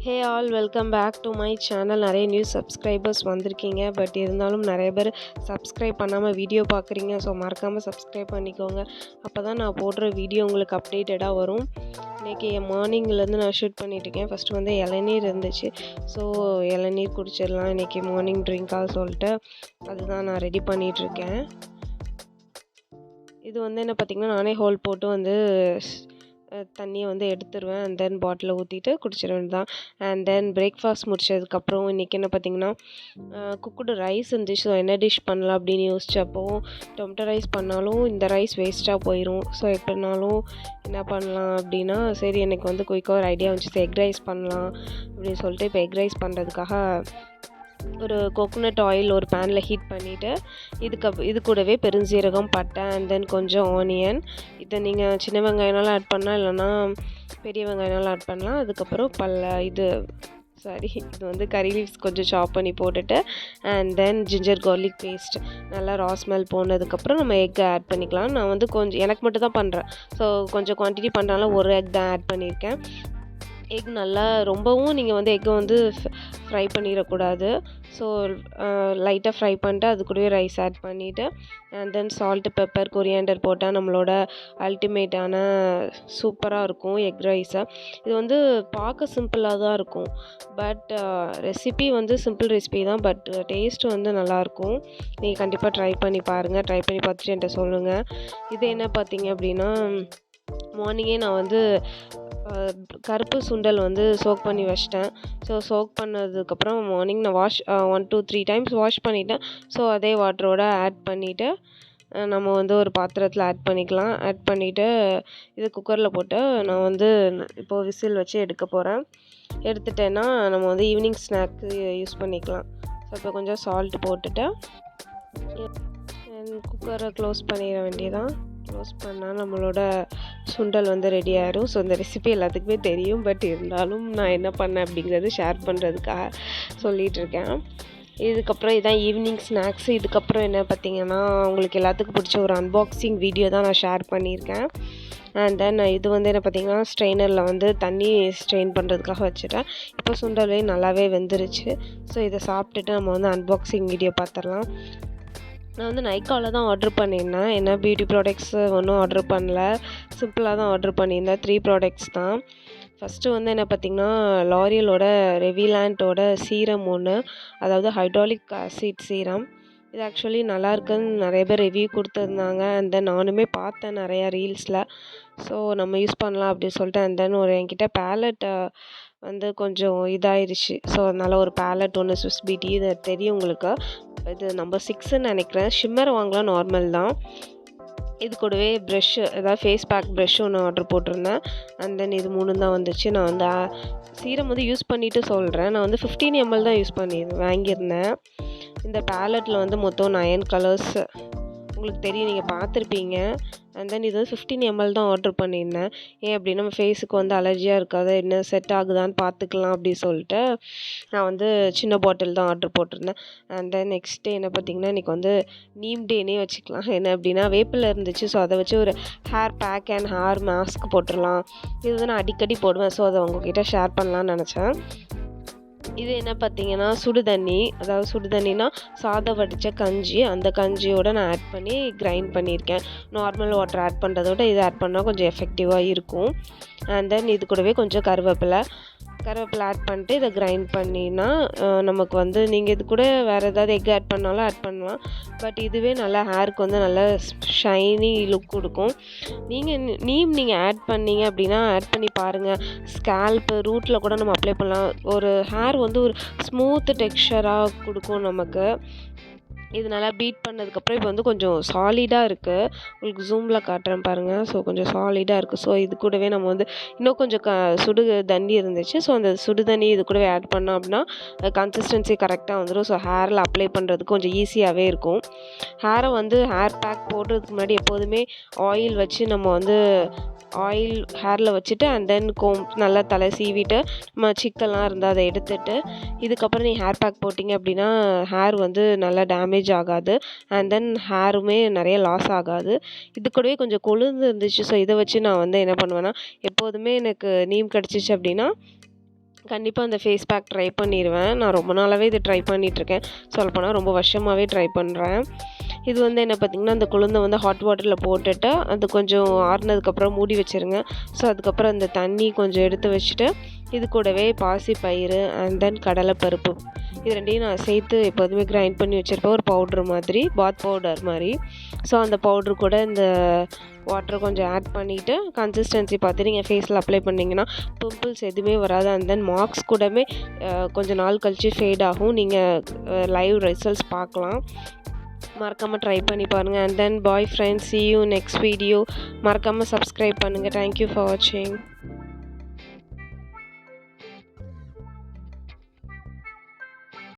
Hey all welcome back to my channel. நிறைய new subscribers வந்திருக்கீங்க. But இருந்தாலும் நிறைய பேர் சப்ஸ்கிரைப் பண்ணாமல் வீடியோ பார்க்குறீங்க. ஸோ மறக்காமல் சப்ஸ்கிரைப் பண்ணிக்கோங்க. அப்போ தான் நான் போடுற வீடியோ உங்களுக்கு அப்டேட்டடாக வரும். இன்றைக்கி மார்னிங்லேருந்து நான் ஷூட் பண்ணிகிட்ருக்கேன். ஃபஸ்ட்டு வந்து இளநீர் இருந்துச்சு. ஸோ இளநீர் குடிச்சிடலாம் இன்றைக்கி மார்னிங் ட்ரிங்காக சொல்லிட்டு அதுதான் நான் ரெடி பண்ணிகிட்ருக்கேன். இது வந்து என்ன பார்த்திங்கன்னா, நானே ஹோல் போட்டு வந்து தண்ணியை வந்து எடுத்துருவேன். அண்ட் தென் பாட்டிலில் ஊற்றிட்டு குடிச்சிட வேண்டியதான். அண்ட் தென் பிரேக்ஃபாஸ்ட் முடிச்சதுக்கப்புறம் இன்றைக்கி என்ன பார்த்திங்கன்னா, குக்குடு ரைஸ் இருந்துச்சு. ஸோ என்ன டிஷ் பண்ணலாம் அப்படின்னு யோசிச்சப்போ டொமேட்டோ ரைஸ் பண்ணாலும் இந்த ரைஸ் வேஸ்ட்டாக போயிடும். ஸோ எப்படினாலும் என்ன பண்ணலாம் அப்படின்னா, சரி எனக்கு வந்து குயிக்காக ஒரு ஐடியா வந்துச்சு, எக் ரைஸ் பண்ணலாம் அப்படின்னு சொல்லிட்டு இப்போ எக் ரைஸ் பண்ணுறதுக்காக ஒரு கோகோனட் ஆயில் ஒரு பேனில் ஹீட் பண்ணிவிட்டு இது கூடவே பெருஞ்சீரகம், பட்டை அண்ட் தென் கொஞ்சம் ஆனியன், இதை நீங்கள் சின்ன வெங்காயம்னாலும் ஆட் பண்ணலாம், இல்லைனா பெரிய வெங்காயம்னாலும் ஆட் பண்ணலாம். அதுக்கப்புறம் இது வந்து கறி லீவ்ஸ் கொஞ்சம் சாப் பண்ணி போட்டுட்டு and then ginger garlic paste நல்லா ரா ஸ்மெல் போனதுக்கப்புறம் நம்ம எக்கை ஆட் பண்ணிக்கலாம். நான் வந்து கொஞ்சம் எனக்கு மட்டும் தான் பண்ணுறேன். ஸோ கொஞ்சம் குவான்டிட்டி பண்ணுறனால ஒரு எக் தான் ஆட் பண்ணியிருக்கேன். எக் நல்லா ரொம்பவும் நீங்கள் வந்து எக்கை வந்து ஃப்ரை பண்ணிடக்கூடாது. ஸோ லைட்டாக ஃப்ரை பண்ணிட்டு அது கூடவே ரைஸ் ஆட் பண்ணிவிட்டு and then salt, pepper, coriander போட்டால் நம்மளோட அல்டிமேட்டான சூப்பராக இருக்கும் எக் ரைஸை. இது வந்து பார்க்க சிம்பிளாக தான் இருக்கும். பட் ரெசிபி வந்து சிம்பிள் ரெசிபி தான். பட் டேஸ்ட் வந்து நல்லாயிருக்கும். நீங்கள் கண்டிப்பாக ட்ரை பண்ணி பாருங்கள். ட்ரை பண்ணி பார்த்துட்டு என்கிட்ட சொல்லுங்கள். இது என்ன பார்த்தீங்க அப்படின்னா, மார்னிங்கே நான் வந்து கருப்பு சுண்டல் வந்து சோக் பண்ணி வச்சிட்டேன். ஸோ சோக் பண்ணதுக்கப்புறம் மார்னிங் நான் 1 to 3 டைம்ஸ் வாஷ் பண்ணிவிட்டேன். ஸோ அதே வாட்டரோட ஆட் பண்ணிவிட்டு நம்ம வந்து ஒரு பாத்திரத்தில் ஆட் பண்ணிக்கலாம். ஆட் பண்ணிவிட்டு இது குக்கரில் போட்டு நான் வந்து இப்போது விசில் வச்சு எடுக்க போகிறேன். எடுத்துட்டேன்னா நம்ம வந்து ஈவினிங் ஸ்நாக்கு யூஸ் பண்ணிக்கலாம். ஸோ இப்போ கொஞ்சம் சால்ட் போட்டுட்டு குக்கரை க்ளோஸ் பண்ணிட வேண்டியதான். க்ளோஸ் பண்ணால் நம்மளோட சுண்டல் வந்து ரெடி ஆயிடும். ஸோ இந்த ரெசிபி எல்லாத்துக்குமே தெரியும். பட் இருந்தாலும் நான் என்ன பண்ணேன் அப்படிங்கிறது ஷேர் பண்ணுறதுக்காக சொல்லிகிட்ருக்கேன். இதுக்கப்புறம் இதான் ஈவினிங் ஸ்நாக்ஸ். இதுக்கப்புறம் என்ன பார்த்திங்கன்னா, உங்களுக்கு எல்லாத்துக்கும் பிடிச்ச ஒரு அன்பாக்சிங் வீடியோ தான் நான் ஷேர் பண்ணியிருக்கேன். அண்ட் தென் இது வந்து என்ன பார்த்திங்கன்னா, ஸ்ட்ரெயினரில் வந்து தண்ணி ஸ்ட்ரெயின் பண்ணுறதுக்காக வச்சுட்டேன். இப்போ சுண்டலே நல்லாவே வெந்துருச்சு. ஸோ இதை சாப்பிட்டுட்டு நம்ம வந்து அன்பாக்சிங் வீடியோ பார்த்துடலாம். நான் வந்து நைக்காவில் தான் ஆர்டர் பண்ணியிருந்தேன். ஏன்னா பியூட்டி ப்ராடக்ட்ஸ் ஒன்றும் ஆர்டர் பண்ணல, சிம்பிளாக தான் ஆர்டர் பண்ணியிருந்தேன். 3 ப்ராடக்ட்ஸ் தான். ஃபஸ்ட்டு வந்து என்ன பார்த்திங்கன்னா, லாரியலோட ரெவிலாண்டோட சீரம் ஒன்று, அதாவது ஹைட்ராலிக் ஆசிட் சீரம். இது ஆக்சுவலி நல்லா இருக்குன்னு நிறைய பேர் ரிவ்யூ கொடுத்துருந்தாங்க. அண்ட் தென் நானுமே பார்த்தேன் நிறையா ரீல்ஸில். ஸோ நம்ம யூஸ் பண்ணலாம் அப்படின்னு சொல்லிட்டு அண்ட் தென் என்கிட்ட பேலட் வந்து கொஞ்சம் இதாகிடுச்சு. ஸோ அதனால் ஒரு பேலட் ஒன்று ஸ்விஸ் பியூட்டி, இது தெரியும் உங்களுக்கு. இது நம்பர் 6ன்னு நினைக்கிறேன். ஷிம்மர் வாங்கலாம், நார்மல் தான். இது கூடவே ப்ரெஷ்ஷு, ஏதாவது ஃபேஸ் பேக் ப்ரெஷ்ஷு ஒன்று ஆர்டர் போட்டிருந்தேன். அண்ட் தென் இது 3 தான் வந்துச்சு. நான் வந்து சீரம் வந்து யூஸ் பண்ணிவிட்டு சொல்கிறேன். நான் வந்து 15 ml தான் யூஸ் வாங்கியிருந்தேன். இந்த பேலட்டில் வந்து மொத்தம் 9 கலர்ஸ் உங்களுக்கு தெரியும், நீங்கள் பார்த்துருப்பீங்க. அண்ட் தென் இது வந்து 15 ml தான் ஆர்டர் பண்ணியிருந்தேன். ஏன் அப்படின்னா நம்ம ஃபேஸுக்கு வந்து அலர்ஜியாக இருக்காது, என்ன செட் ஆகுதான்னு பார்த்துக்கலாம் அப்படின்னு சொல்லிட்டு நான் வந்து சின்ன பாட்டில் தான் ஆர்டர் போட்டிருந்தேன். அண்ட் தென் நெக்ஸ்ட் டே என்ன பார்த்திங்கன்னா, இன்றைக்கி வந்து நீம் டேனே வச்சுக்கலாம். என்ன அப்படின்னா, வேப்பில் இருந்துச்சு. ஸோ அதை வச்சு ஒரு hair pack and hair mask போட்டுடலாம். இது வந்து நான் அடிக்கடி போடுவேன். ஸோ அதை உங்ககிட்ட ஷேர் பண்ணலான்னு நினச்சேன். இது என்ன பார்த்திங்கன்னா, சுடு தண்ணி, அதாவது சுடு தண்ணினா சாதம் வடித்த கஞ்சி, அந்த கஞ்சியோடு நான் ஆட் பண்ணி கிரைண்ட் பண்ணியிருக்கேன். நார்மல் வாட்டர் ஆட் பண்ணுறதோட இது ஆட் பண்ணால் கொஞ்சம் எஃபெக்டிவாக இருக்கும். அண்ட் தென் இது கூடவே கொஞ்சம் கருவேப்பிலை ஆட் பண்ணிட்டு இதை கிரைண்ட் பண்ணினா நமக்கு வந்து நீங்கள் இது கூட வேறு ஏதாவது எக் ஆட் பண்ணாலும் ஆட் பண்ணலாம். பட் இதுவே நல்லா ஹேருக்கு வந்து நல்லா ஷைனி லுக் கொடுக்கும். நீங்கள் ஆட் பண்ணீங்க அப்படின்னா ஆட் பண்ணி பாருங்கள். ஸ்கேல்ப்பு, ரூட்டில் கூட நம்ம அப்ளை பண்ணலாம். ஒரு ஹேர் வந்து ஒரு ஸ்மூத் டெக்ஸ்சராக கொடுக்கும் நமக்கு. இது நல்லா பீட் பண்ணதுக்கப்புறம் இப்போ வந்து கொஞ்சம் சாலிடாக இருக்குது. உங்களுக்கு ஜூமில் காட்டுறேன் பாருங்கள். ஸோ கொஞ்சம் சாலிடாக இருக்குது. ஸோ இது கூடவே நம்ம வந்து இன்னும் கொஞ்சம் சுடு தண்ணி இருந்துச்சு. ஸோ அந்த சுடு தண்ணி இது கூடவே ஆட் பண்ணோம் அப்படின்னா கன்சிஸ்டன்சி கரெக்டாக வந்துடும். ஸோ ஹேரில் அப்ளை பண்ணுறதுக்கு கொஞ்சம் ஈஸியாகவே இருக்கும். ஹேரை வந்து ஹேர் பேக் போடுறதுக்கு முன்னாடி எப்போதுமே ஆயில் வச்சு நம்ம வந்து ஆயில் ஹேரில் வச்சுட்டு அண்ட் தென் நல்லா தலை சீவிட்டு நம்ம சிக்கெல்லாம் இருந்தால் அதை எடுத்துட்டு இதுக்கப்புறம் நீ ஹேர் பேக் போட்டிங்க அப்படின்னா ஹேர் வந்து நல்லா டேமேஜ் ஆகாது. அண்ட் தென் ஹேருமே நிறைய லாஸ் ஆகாது. இது கூடவே கொஞ்சம் கொழுந்து இருந்துச்சு. ஸோ இதை வச்சு நான் வந்து என்ன பண்ணுவேன்னா, எப்போதுமே எனக்கு நீம் கிடச்சிச்சு அப்படின்னா கண்டிப்பாக அந்த ஃபேஸ் பேக் ட்ரை பண்ணிடுவேன். நான் ரொம்ப நாளாகவே இது ட்ரை பண்ணிகிட்ருக்கேன். சொல்லப்போனால் ரொம்ப வருஷமாகவே ட்ரை பண்ணுறேன். இது வந்து என்ன பார்த்திங்கன்னா, அந்த கொழுந்தை வந்து ஹாட் வாட்டரில் போட்டுட்டு அது கொஞ்சம் ஆறுனதுக்கப்புறம் மூடி வச்சுருங்க. ஸோ அதுக்கப்புறம் அந்த தண்ணி கொஞ்சம் எடுத்து வச்சுட்டு இது கூடவே பாசி பயிறு அண்ட் தென் கடலைப்பருப்பு இது ரெண்டையும் நான் சேர்த்து எப்போதுமே கிரைண்ட் பண்ணி வச்சுருப்பேன். ஒரு பவுட்ரு மாதிரி, பாத் பவுடர் மாதிரி. ஸோ அந்த பவுட்ரு கூட இந்த வாட்டரை கொஞ்சம் ஆட் பண்ணிவிட்டு கன்சிஸ்டன்சி பார்த்து நீங்கள் ஃபேஸில் அப்ளை பண்ணிங்கன்னா பிம்பிள்ஸ் எதுவுமே வராது. அண்ட் தென் மார்க்ஸ் கூடவே கொஞ்சம் நாள் கழித்து ஃபேட் ஆகும். நீங்கள் லைவ் ரிசல்ட்ஸ் பார்க்கலாம். மறக்காமல் ட்ரை பண்ணி பாருங்கள். And then bye friends, see you next video. மறக்காமல் சப்ஸ்கிரைப் பண்ணுங்கள். தேங்க்யூ ஃபார் வாட்சிங்.